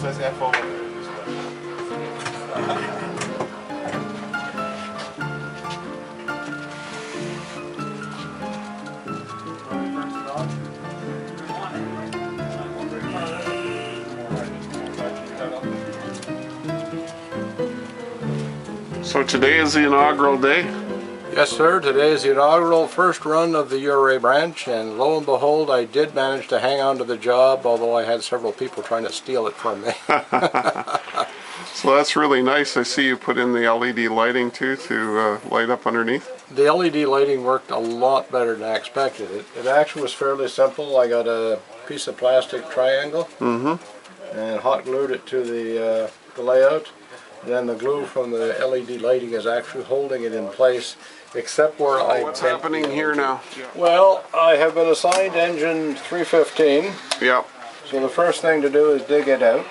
So today is the inaugural day? Yes, sir. Today is the inaugural first run of the Ouray Branch, and lo and behold, I did manage to hang on to the job, although I had several people trying to steal it from me. So that's really nice. I see you put in the LED lighting too to light up underneath. The LED lighting worked a lot better than I expected. It actually was fairly simple. I got a piece of plastic triangle and hot glued it to the layout. And then the glue from the LED lighting is actually holding it in place, except where What's happening here now? Well, I have been assigned engine 315. Yep. So the first thing to do is dig it out.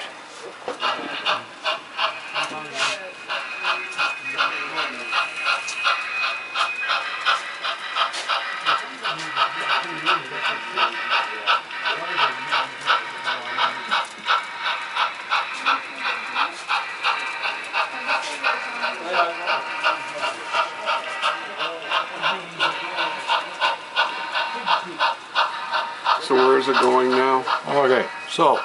So where is it going now? Okay, so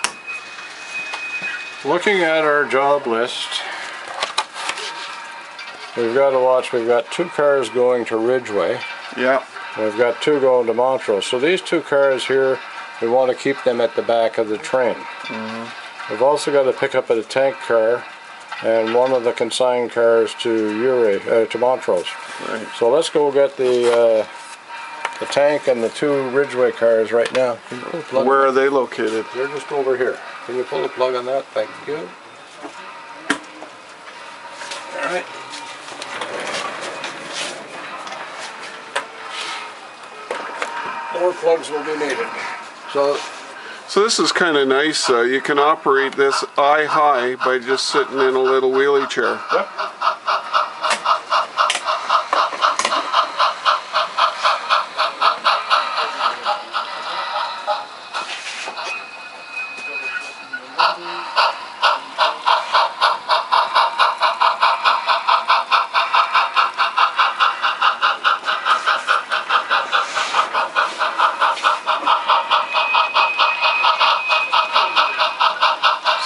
looking at our job list, we've got to watch, we've got 2 cars going to Ridgeway. Yeah. We've got 2 going to Montrose. So these 2 cars here, we want to keep them at the back of the train. We've also got to pick up a tank car and one of the consigned cars to Ouray, to Montrose. Right. So let's go get the tank and the 2 Ridgeway cars right now. Where are they located? They're just over here. Can you pull the plug on that? Thank you. All right. More plugs will be needed. So this is kind of nice. You can operate this eye high by just sitting in a little wheelie chair. Yep.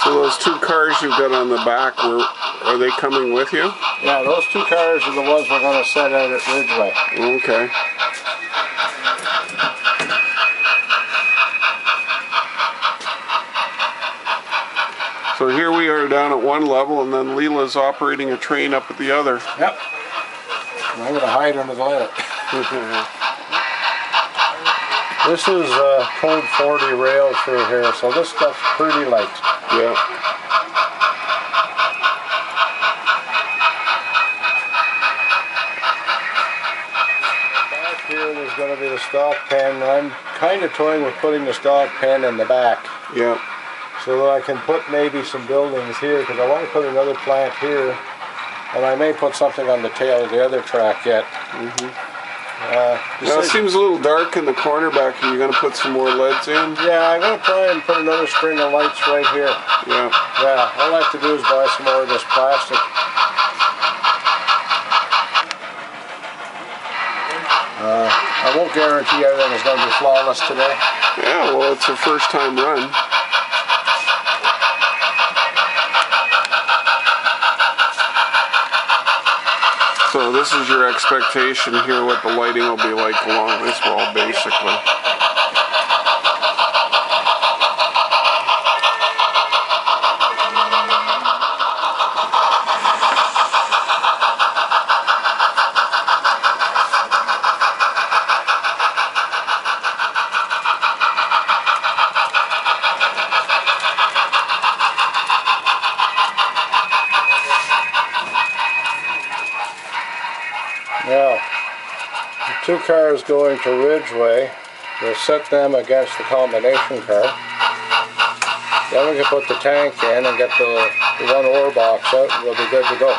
So those 2 cars you've got on the back, are they coming with you? Yeah, those 2 cars are the ones we're going to set out at Ridgeway. Okay. So here we are down at one level, and then Leela's operating a train up at the other. Yep. And I'm going to hide under the layout. This is code 40 rail through here, so this stuff's pretty light. Yeah. Back here there's going to be the stock pen, and I'm kind of toying with putting the stock pen in the back. Yeah. So that I can put maybe some buildings here, because I want to put another plant here, and I may put something on the tail of the other track yet. Now it seems a little dark in the corner back here. You're going to put some more LEDs in? Yeah, I'm going to try and put another string of lights right here. Yeah. Yeah, all I have to do is buy some more of this plastic. I won't guarantee everything is going to be flawless today. Yeah, well, it's a first time run. So this is your expectation here, what the lighting will be like along this wall, basically. Now, the 2 cars going to Ridgeway, we'll set them against the combination car. Then we can put the tank in and get the 1 ore box out, and we'll be good to go.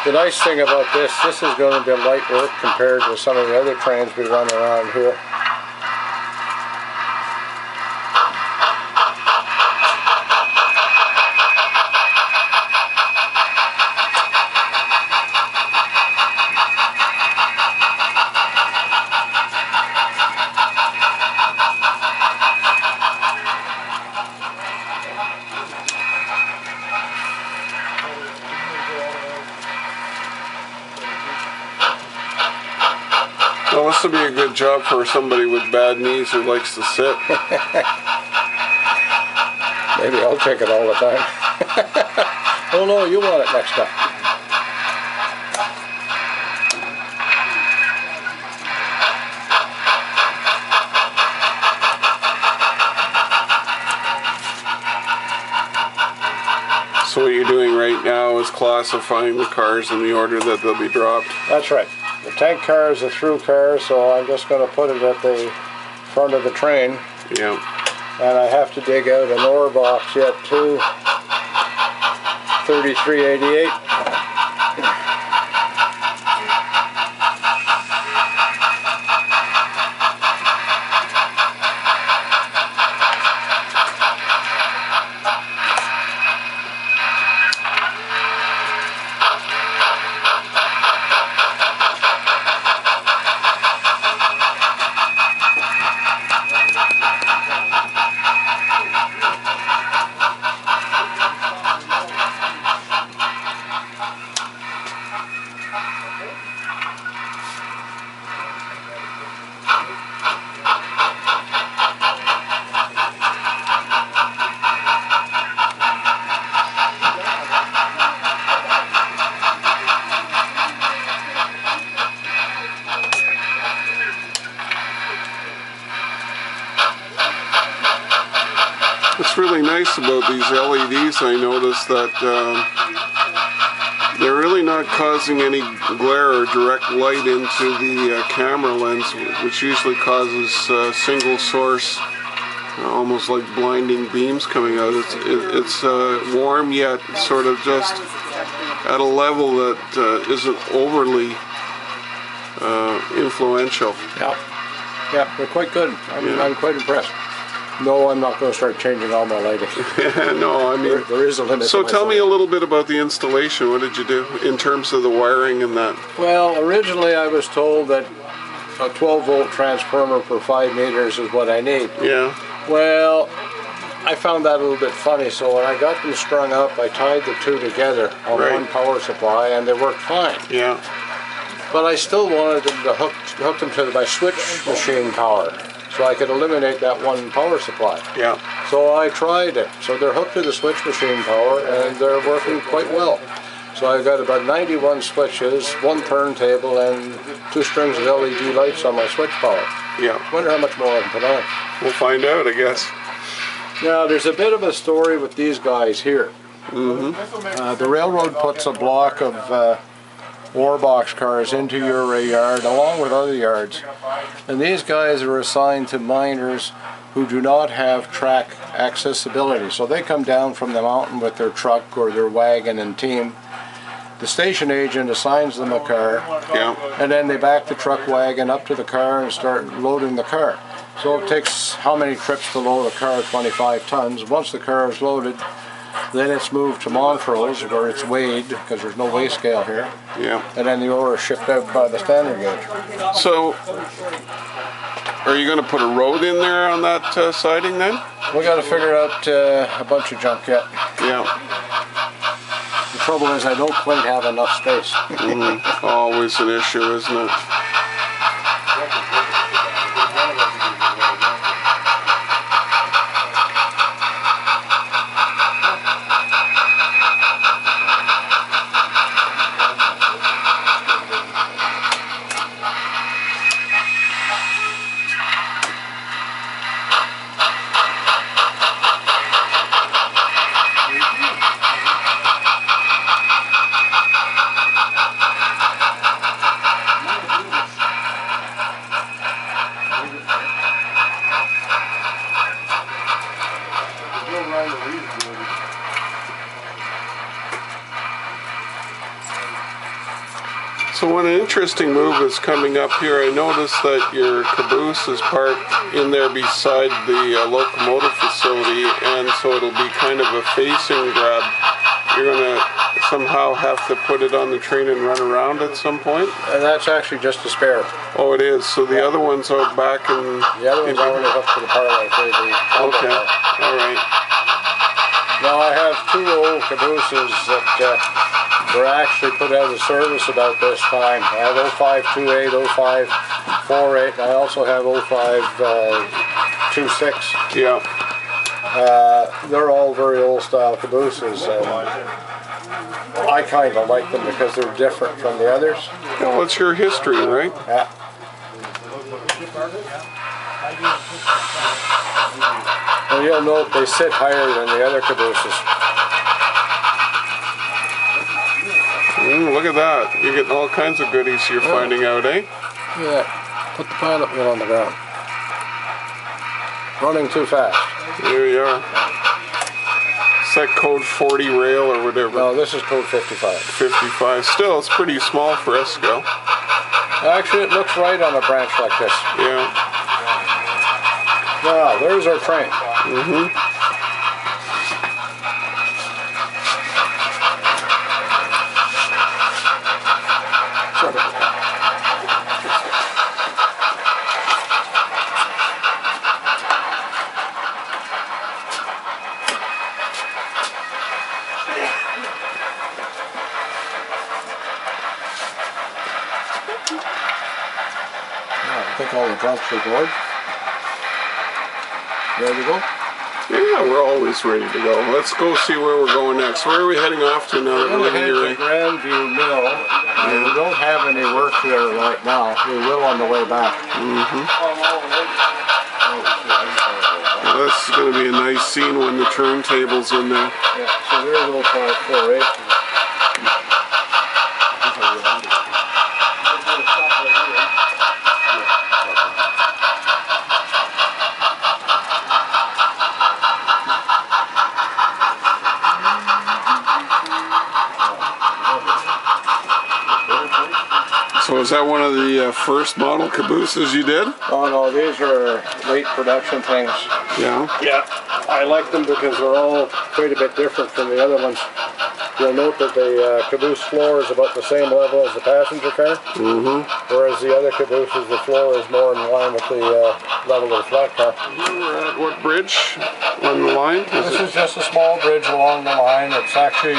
The nice thing about this is going to be light work compared to some of the other trains we run around here. This would be a good job for somebody with bad knees who likes to sit. Maybe I'll take it all the time. Oh no, you want it next time. So what you're doing right now is classifying the cars in the order that they'll be dropped. That's right. The tank car is a through car, so I'm just going to put it at the front of the train. Yeah. And I have to dig out an ore box yet too. 3388. What's really nice about these LEDs, I noticed that they're really not causing any glare or direct light into the camera lens, which usually causes single source, almost like blinding beams coming out. It's warm yet sort of just at a level that isn't overly influential. Yeah, they're quite good. I'm quite impressed. No, I'm not going to start changing all my lighting. No, I mean, there is a limit. So tell me a little bit about the installation. What did you do in terms of the wiring and that? Well, originally I was told that a 12-volt transformer per 5 meters is what I need. Yeah. Well, I found that a little bit funny, so when I got them strung up, I tied the two together on one power supply, and they worked fine. Yeah. But I still wanted them to hook them to my switch machine power, so I could eliminate that one power supply. Yeah. So I tried it. So they're hooked to the switch machine power, and they're working quite well. So I've got about 91 switches, one turntable, and 2 strings of LED lights on my switch power. Yeah. Wonder how much more I can put on. We'll find out, I guess. Now, there's a bit of a story with these guys here. The railroad puts a block of ore box cars into your yard along with other yards, and these guys are assigned to miners who do not have track accessibility. So they come down from the mountain with their truck or their wagon and team. The station agent assigns them a car, and then they back the truck wagon up to the car and start loading the car. So it takes how many trips to load a car, 25 tons. Once the car is loaded, then it's moved to Montrose, where it's weighed, because there's no weigh scale here. Yeah. And then the ore is shipped out by the standard gauge. So, are you going to put a road in there on that siding then? We got to figure out a bunch of junk yet. Yeah. The trouble is I don't quite have enough space. Always an issue, isn't it? So when an interesting move is coming up here, I noticed that your caboose is parked in there beside the locomotive facility, and so it'll be kind of a facing grab. You're going to somehow have to put it on the train and run around at some point? And that's actually just a spare. Oh, it is. So the other one's out back and... The other one's already hooked to the power line for the... Okay, all right. Now I have 2 old cabooses that were actually put out of service about this time. I have 0528, 05 48. I also have 05 26. Yeah. They're all very old style cabooses, and I kind of like them because they're different from the others. Well, it's your history, right? Yeah. And you'll note they sit higher than the other cabooses. Look at that. You're getting all kinds of goodies you're finding out, eh? Yeah. Put the pilot wheel on the ground. Running too fast. There you are. Is that code 40 rail or whatever? No, this is code 55. 55. Still, it's pretty small for Esco. Actually, it looks right on a branch like this. Yeah. Wow, there's our train. I think all the drunks are bored. Ready to go? Yeah, we're always ready to go. Let's go see where we're going next. Where are we heading off to now that We're we're going to head to Grandview Mill. And we don't have any work there right now. We will on the way back. Well, this is going to be a nice scene when the turntable's in there. Yeah, so there's 0548. So is that one of the first model cabooses you did? Oh no, these are late production things. Yeah. Yeah, I like them because they're all quite a bit different from the other ones. You'll note that the caboose floor is about the same level as the passenger car, whereas the other cabooses, the floor is more in line with the level of the flat car. We're at what bridge on the line? This is just a small bridge along the line. It's actually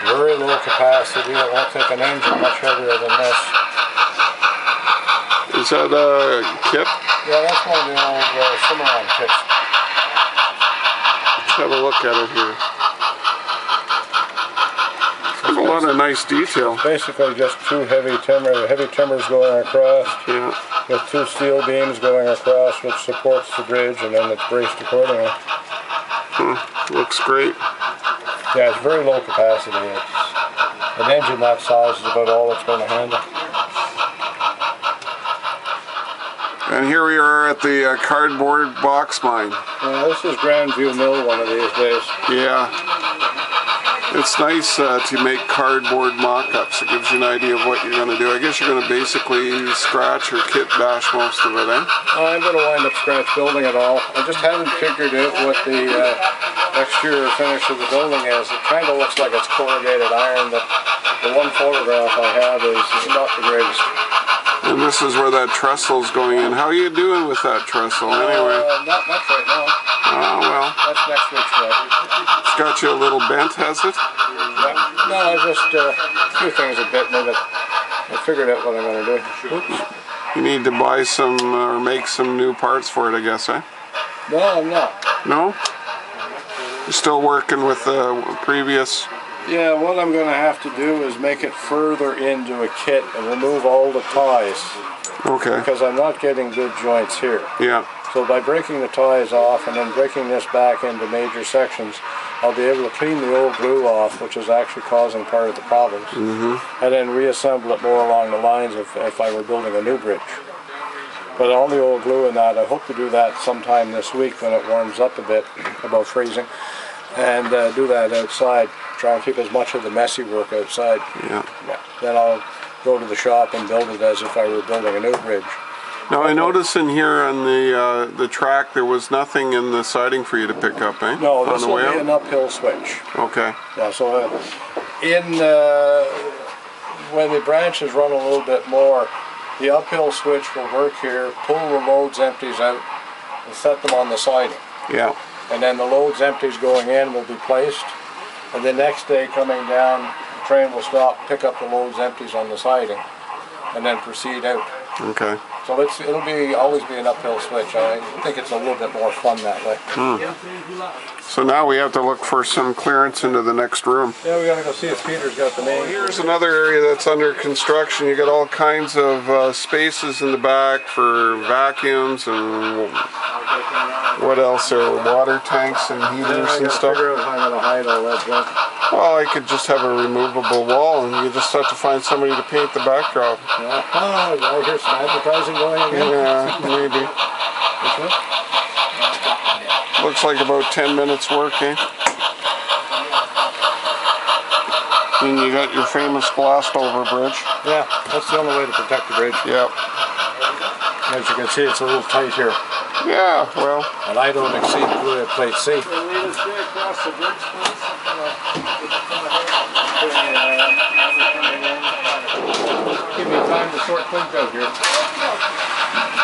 very low capacity. It won't take an engine much heavier than this. Is that a kit? Yeah, that's one of the old Cimarron kits. Let's have a look at it here. There's a lot of nice detail. Basically just two heavy timbers going across. Yeah. With two steel beams going across, which supports the bridge, and then it's braced accordingly. Looks great. Yeah, it's very low capacity. An engine that size is about all it's going to handle. And here we are at the cardboard box mine. This is Grandview Mill one of these days. Yeah. It's nice to make cardboard mock-ups. It gives you an idea of what you're going to do. I guess you're going to basically scratch or kit bash most of it, eh? I'm going to wind up scratch building it all. I just haven't figured out what the exterior finish of the building is. It kind of looks like it's corrugated iron, but the one photograph I have is not the greatest. And this is where that trestle's going in. How are you doing with that trestle, anyway? Not much right now. Oh, well. That's next week's job. It's got you a little bent, has it? No, I just a few things that bit me, but I figured out what I'm going to do. Oops. You need to buy some or make some new parts for it, I guess, eh? No, I'm not. No? You're still working with the previous... Yeah, what I'm going to have to do is make it further into a kit and remove all the ties. Okay. Because I'm not getting good joints here. Yeah. So by breaking the ties off and then breaking this back into major sections, I'll be able to clean the old glue off, which is actually causing part of the problems, and then reassemble it more along the lines of if I were building a new bridge. But all the old glue in that, I hope to do that sometime this week when it warms up a bit, above freezing, and do that outside. Try and keep as much of the messy work outside. Yeah. Then I'll go to the shop and build it as if I were building a new bridge. Now I notice in here on the track there was nothing in the siding for you to pick up, eh? No, this will be an uphill switch. Okay. Yeah, so when the branches run a little bit more, the uphill switch will work here, pull the loads empties out, and set them on the siding. Yeah. And then the loads empties going in will be placed, and the next day coming down, the train will stop, pick up the loads empties on the siding, and then proceed out. Okay. So it'll always be an uphill switch. I think it's a little bit more fun that way. So now we have to look for some clearance into the next room. Yeah, we gotta go see if Peter's got the main. Here's another area that's under construction. You got all kinds of spaces in the back for vacuums and what else there? Water tanks and heaters and stuff. Figure out how I'm gonna hide all that junk. Well, I could just have a removable wall, and you just have to find somebody to paint the backdrop. Yeah. Oh, I hear some advertising going again. Yeah, maybe. Which one? Looks like about 10 minutes work, eh? And you got your famous blast over bridge. Yeah, that's the only way to protect the bridge. Yep. As you can see, it's a little tight here. Yeah, well. And I don't exceed plate C. Lead us straight across the bridge, please. Give me time to sort things out here.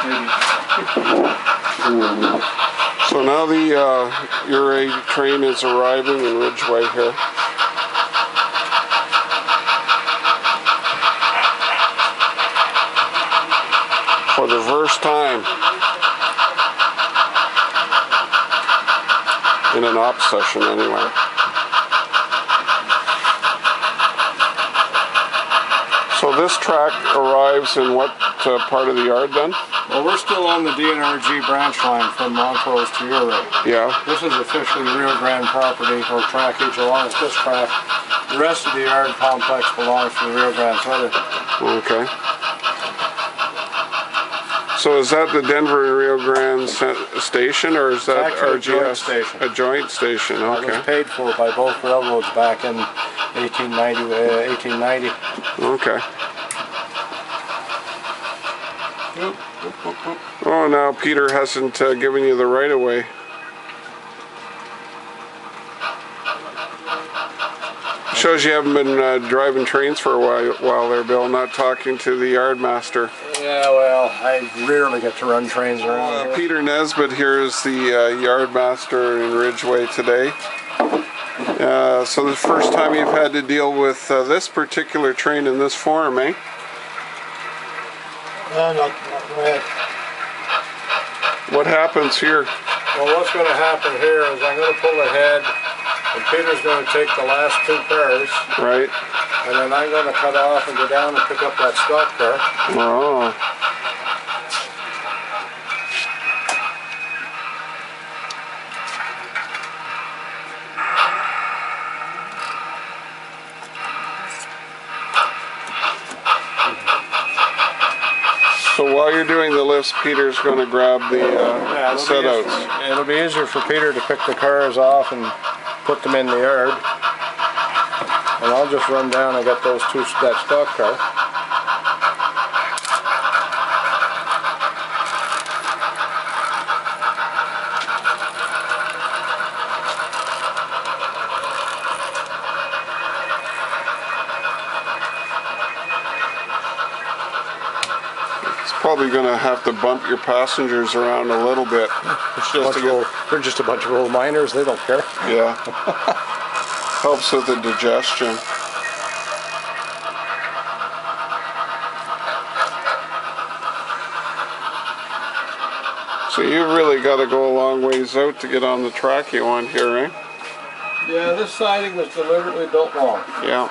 Maybe. So now the Ouray train is arriving in Ridgeway here. For the first time in an op session anyway. So this track arrives in what part of the yard then? Well, we're still on the DNRG branch line from Montrose to Ouray. Yeah. This is officially Rio Grande property or trackage along with this track. The rest of the yard complex belongs to the Rio Grande Southern. Okay. So is that the Denver and Rio Grande station, or is that RGS? A joint station. A joint station, okay. It was paid for by both railroads back in 1890. Okay. Oh, now Peter hasn't given you the right of way. Shows you haven't been driving trains for a while there, Bill, not talking to the yard master. Yeah, well, I rarely get to run trains around here. Peter Nesbitt here is the yard master in Ridgeway today. So the first time you've had to deal with this particular train in this form, eh? Not bad. What happens here? Well, what's going to happen here is I'm going to pull ahead, and Peter's going to take the last two cars. Right. And then I'm going to cut off and go down and pick up that stock car. Oh. So while you're doing the lifts, Peter's going to grab the setouts. It'll be easier for Peter to pick the cars off and put them in the yard. And I'll just run down and get that stock car. Probably going to have to bump your passengers around a little bit. They're just a bunch of old miners, they don't care. Yeah. Helps with the digestion. So you've really got to go a long ways out to get on the track you want here, eh? Yeah, this siding was deliberately built long. Yeah.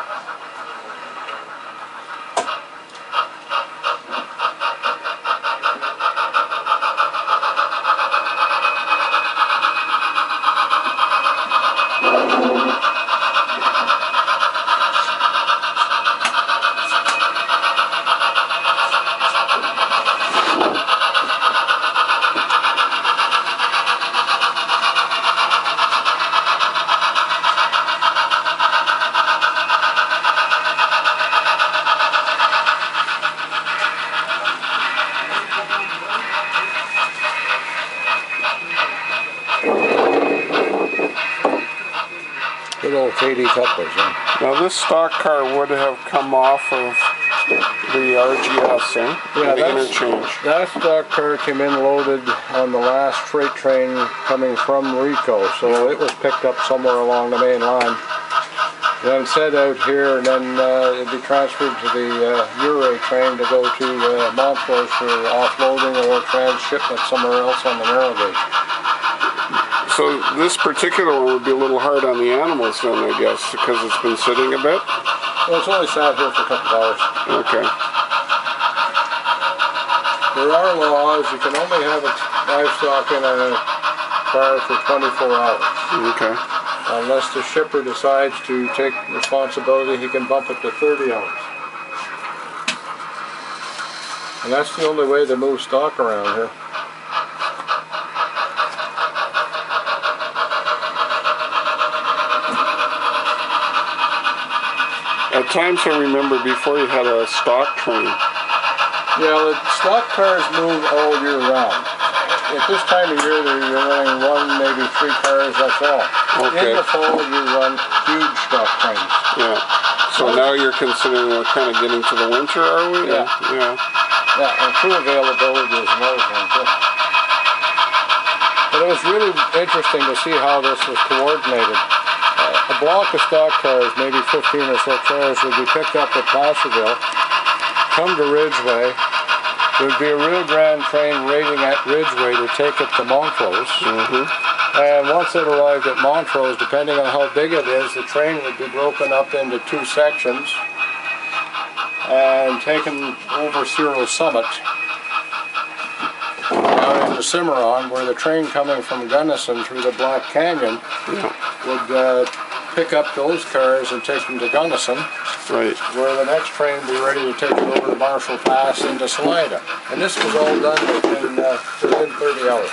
Good old KD couplers, huh? Now this stock car would have come off of the RGS, eh? Yeah, the interchange. That stock car came in loaded on the last freight train coming from Rico, so it was picked up somewhere along the main line. then set out here, and then it'd be transferred to the Ouray train to go to Montrose for offloading or transshipment somewhere else on the narrow gauge. So this particular one would be a little hard on the animals then, I guess, because it's been sitting a bit? Well, it's only sat here for a couple of hours. Okay. There are laws, you can only have livestock in a car for 24 hours. Okay. Unless the shipper decides to take responsibility, he can bump it to 30 hours. And that's the only way they move stock around here. At times I remember before you had a stock train. Yeah, the stock cars move all year round. At this time of year, you're running 1, maybe 3 cars, that's all. Okay. In the fall, you run huge stock trains. Yeah. So now you're considering we're kind of getting to the winter, are we? Yeah. Yeah. Yeah, and crew availability is another thing, too. But it was really interesting to see how this was coordinated. A block of stock cars, maybe 15 or so cars, would be picked up at Placerville, come to Ridgeway. There would be a Rio Grande train waiting at Ridgeway to take it to Montrose. And once it arrived at Montrose, depending on how big it is, the train would be broken up into 2 sections and taken over Cyril Summit down into Cimarron, where the train coming from Gunnison through the Black Canyon would pick up those cars and take them to Gunnison. Right. Where the next train would be ready to take it over to Marshall Pass into Salida. And this was all done within 30 hours.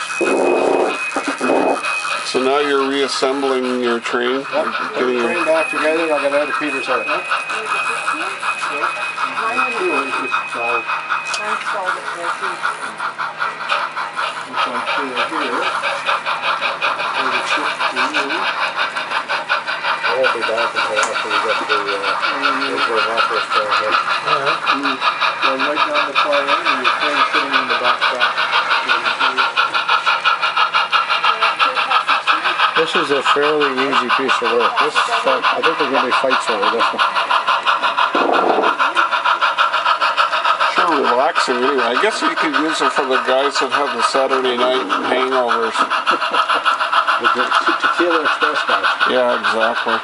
So now you're reassembling your train? Yep, put the train back together and I'll get out of Peter's Head. I won't be back until after we get the Montrose train here. Going right down the far end and your train sitting in the back track. This is a fairly easy piece of work. This, I think there's going to be fights over this one. Sure, relaxing anyway. I guess you could use it for the guys that have the Saturday night hangovers. The Tequila Express guys. Yeah, exactly.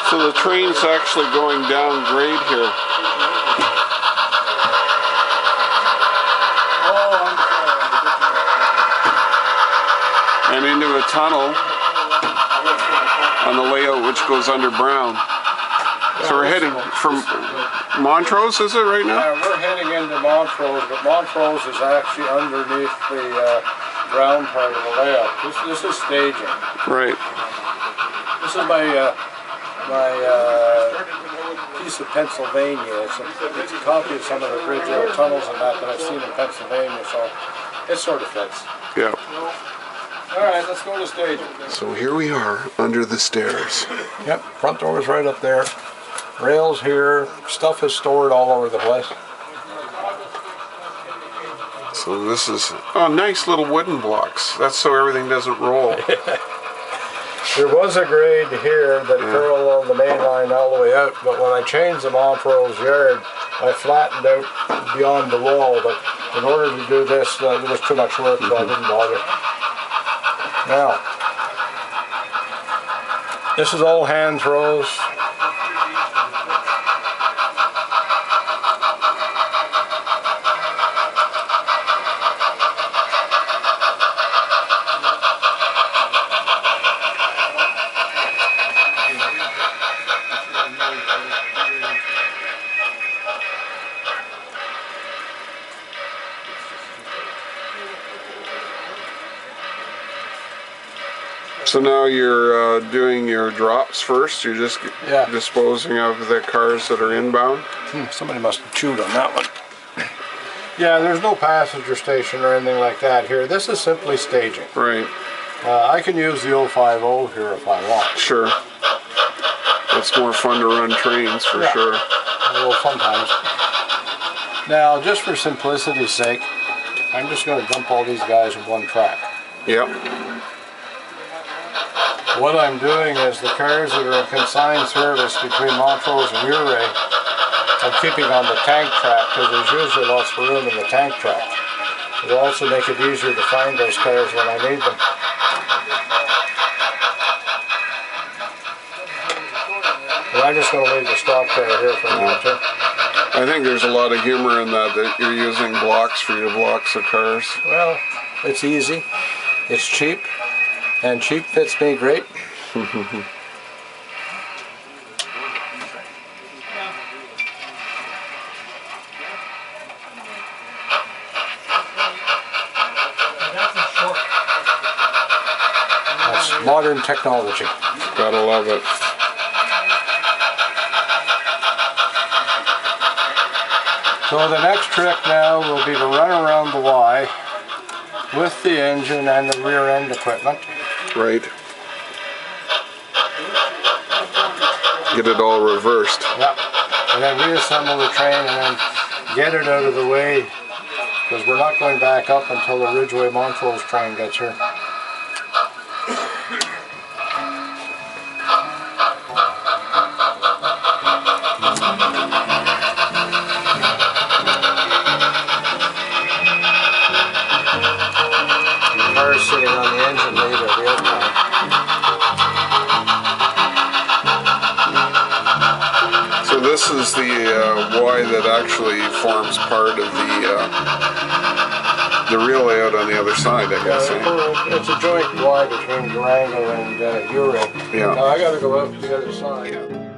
So the train's actually going down grade here. And into a tunnel on the layout which goes under Brown. So we're heading from Montrose, is it right now? Yeah, we're heading into Montrose, but Montrose is actually underneath the Brown part of the layout. This is staging. Right. This is my piece of Pennsylvania. It's a copy of some of the bridge tunnels and that I've seen in Pennsylvania, so it sort of fits. Yeah. All right, let's go to staging. So here we are under the stairs. Yep, front door is right up there. Rails here. Stuff is stored all over the place. So this is, oh, nice little wooden blocks. That's so everything doesn't roll. There was a grade here that paralleled the main line all the way out, but when I changed the Montrose yard, I flattened out beyond the wall, but in order to do this, there was too much work, so I didn't bother. Now, this is all hand throws. So now you're doing your drops first. You're just Yeah. disposing of the cars that are inbound. Somebody must have chewed on that one. Yeah, there's no passenger station or anything like that here. This is simply staging. Right. I can use the 050 here if I want. Sure. It's more fun to run trains for sure. Well, sometimes. Now, just for simplicity's sake, I'm just going to dump all these guys in one track. Yep. What I'm doing is the cars that are in consigned service between Montrose and Ouray, I'm keeping on the tank track because there's usually lots of room in the tank track. It'll also make it easier to find those cars when I need them. And I'm just going to leave the stock car here for now too. I think there's a lot of humor in that you're using blocks for your blocks of cars. Well, it's easy, it's cheap, and cheap fits me great. That's modern technology. Gotta love it. So the next trick now will be to run around the Y with the engine and the rear end equipment. Right. Get it all reversed. Yep. And then reassemble the train and then get it out of the way because we're not going back up until the Ridgeway Montrose train gets here. Sitting on the engine lead or the airplane. So this is the Y that actually forms part of the real layout on the other side, I guess. It's a joint Y between Durango and Ouray. Yeah. Now I got to go out to the other side. Yeah.